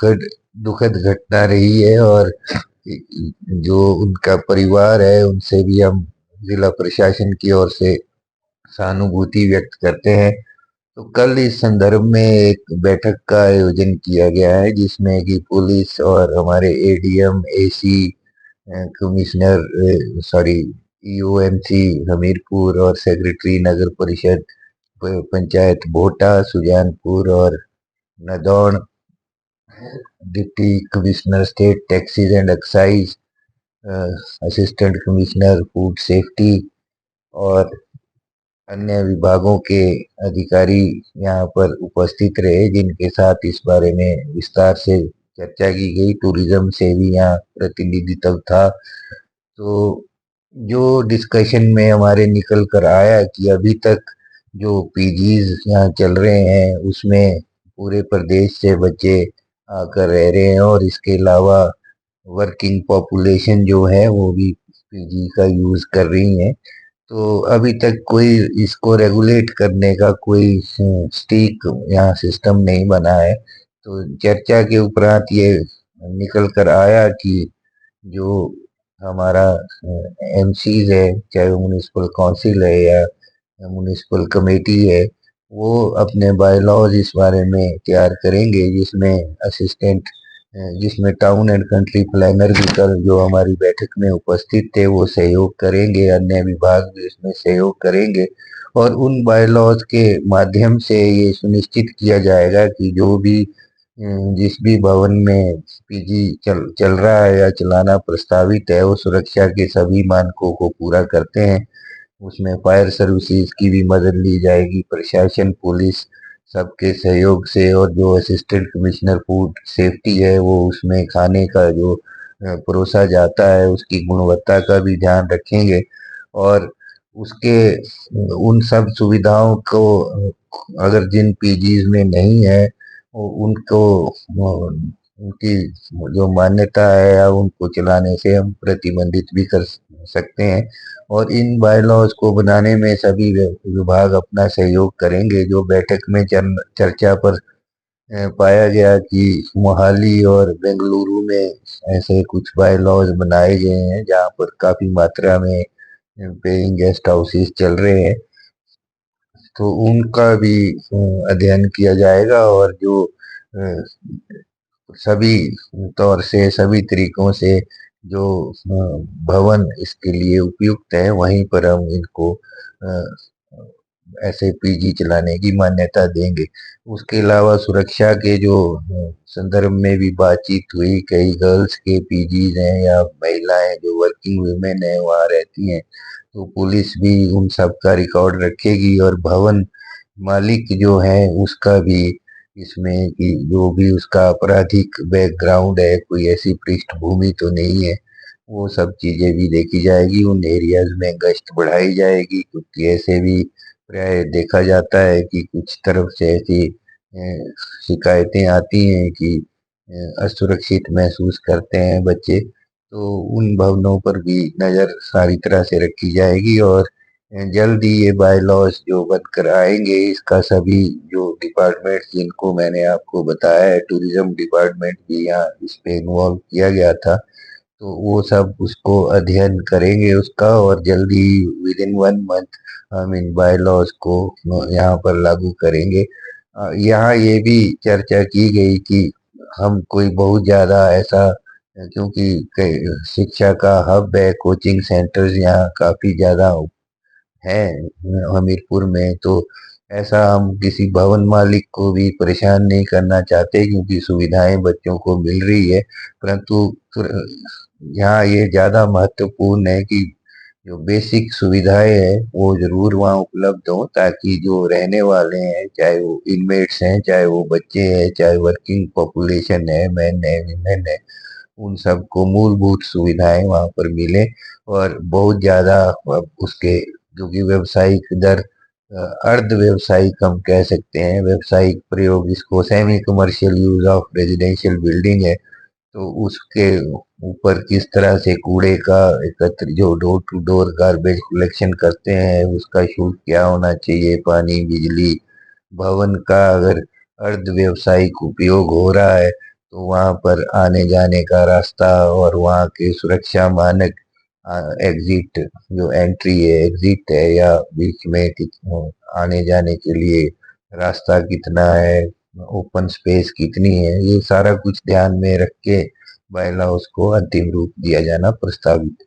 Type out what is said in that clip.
दुखद घटना रही है। और जो उनका परिवार है उनसे भी हम जिला प्रशासन की ओर से सहानुभूति व्यक्त करते हैं। तो कल इस संदर्भ में एक बैठक का आयोजन किया गया है जिसमें कि पुलिस और हमारे ADM, AC, commissioner, sorry, EOMC Hamirpur और सेक्रेटरी नगर परिषद पंचायत भोटा, सुजानपुर और Nadaun, deputy commissioner state taxes and excise, assistant commissioner food safety और अन्य विभागों के अधिकारी यहाँ पर उपस्थित रहे, जिनके साथ इस बारे में विस्तार से चर्चा की गई। टूरिज्म से भी यहाँ प्रतिनिधित्व था। तो जो डिस्कशन में हमारे निकल कर आया कि अभी तक जो पीजीज यहाँ चल रहे हैं उसमें पूरे प्रदेश से बच्चे आकर रह रहे हैं, और इसके अलावा वर्किंग पॉपुलेशन जो है वो भी पीजी का यूज कर रही है। तो अभी तक कोई इसको रेगुलेट करने का कोई स्टीक यहाँ सिस्टम नहीं बना है। तो चर्चा के उपरांत ये निकल कर आया कि जो हमारा एमसीज है, चाहे वो म्यूनिसिपल काउंसिल है या म्यूनिसिपल कमेटी है, वो अपने बायलॉज इस बारे में तैयार करेंगे, जिसमें टाउन एंड कंट्री प्लानर भी कल जो हमारी बैठक में उपस्थित थे वो सहयोग करेंगे, अन्य विभाग भी इसमें सहयोग करेंगे। और उन बायलॉज के माध्यम से ये सुनिश्चित किया जाएगा कि जो भी जिस भी भवन में पीजी चल रहा है या चलाना प्रस्तावित है वो सुरक्षा के सभी मानकों को पूरा करते हैं। उसमें फायर सर्विसेज की भी मदद ली जाएगी, प्रशासन, पुलिस सबके सहयोग से। और जो असिस्टेंट कमिश्नर फूड सेफ्टी है वो उसमें खाने का जो परोसा जाता है उसकी गुणवत्ता का भी ध्यान रखेंगे। और उसके उन सब सुविधाओं को अगर जिन पीजीज में नहीं है उनको उनकी जो मान्यता है या उनको चलाने से हम प्रतिबंधित भी कर सकते हैं। और इन बायलॉज को बनाने में सभी विभाग अपना सहयोग करेंगे। जो बैठक में चर्चा पर पाया गया कि मोहाली और बेंगलुरु में ऐसे कुछ बायलॉज बनाए गए हैं जहाँ पर काफी मात्रा में पेइंग गेस्ट हाउसेस चल रहे हैं, तो उनका भी अध्ययन किया जाएगा। और जो अ, सभी तौर से सभी तरीकों से जो भवन इसके लिए उपयुक्त है वहीं पर हम इनको अ, ऐसे पीजी चलाने की मान्यता देंगे। उसके अलावा सुरक्षा के जो संदर्भ में भी बातचीत हुई, कई गर्ल्स के पीजीज हैं या महिलाएं जो वर्किंग वुमेन है वहाँ रहती हैं, तो पुलिस भी उन सब का रिकॉर्ड रखेगी। और भवन मालिक जो है उसका भी इसमें कि जो भी उसका आपराधिक बैकग्राउंड है, कोई ऐसी पृष्ठभूमि तो नहीं है, वो सब चीजें भी देखी जाएगी। उन एरियाज में गश्त बढ़ाई जाएगी, क्योंकि ऐसे भी प्राय देखा जाता है कि कुछ तरफ से ऐसी शिकायतें आती हैं कि असुरक्षित महसूस करते हैं बच्चे। तो उन भवनों पर भी नज़र सारी तरह से रखी जाएगी। और जल्द ही ये बायलॉज जो बनकर आएंगे इसका सभी जो डिपार्टमेंट जिनको मैंने आपको बताया है, टूरिज्म डिपार्टमेंट भी यहाँ इस पे इन्वॉल्व किया गया था, तो वो सब उसको अध्ययन करेंगे उसका। और जल्दी विद इन 1 मंथ हम इन बायलॉज को यहाँ पर लागू करेंगे। यहाँ ये भी चर्चा की गई कि हम कोई बहुत ज्यादा ऐसा, क्योंकि शिक्षा का हब है, कोचिंग सेंटर्स यहाँ काफी ज्यादा है हमीरपुर में, तो ऐसा हम किसी भवन मालिक को भी परेशान नहीं करना चाहते, क्योंकि सुविधाएं बच्चों को मिल रही है। परंतु यहाँ ये ज्यादा महत्वपूर्ण है कि जो बेसिक सुविधाएं हैं वो जरूर वहाँ उपलब्ध हो, ताकि जो रहने वाले हैं, चाहे वो इनमेट्स हैं, चाहे वो बच्चे हैं, चाहे वर्किंग पॉपुलेशन है, मैन है, वीमेन है, उन सबको मूलभूत सुविधाएं वहाँ पर मिले। और बहुत ज्यादा उसके जो कि व्यावसायिक दर, अर्ध व्यावसायिक हम कह सकते हैं, व्यावसायिक प्रयोग इसको semi commercial use of residential building है, तो उसके ऊपर किस तरह से कूड़े का एकत्र जो door to door garbage collection करते हैं उसका शुल्क क्या होना चाहिए, पानी, बिजली, भवन का अगर अर्ध व्यावसायिक उपयोग हो रहा है तो वहां पर आने जाने का रास्ता और वहां के सुरक्षा मानक, एग्जिट जो एंट्री है एग्जिट है, या बीच में आने जाने के लिए रास्ता कितना है, ओपन स्पेस कितनी है, ये सारा कुछ ध्यान में रख के बायलॉज को अंतिम रूप दिया जाना प्रस्तावित है।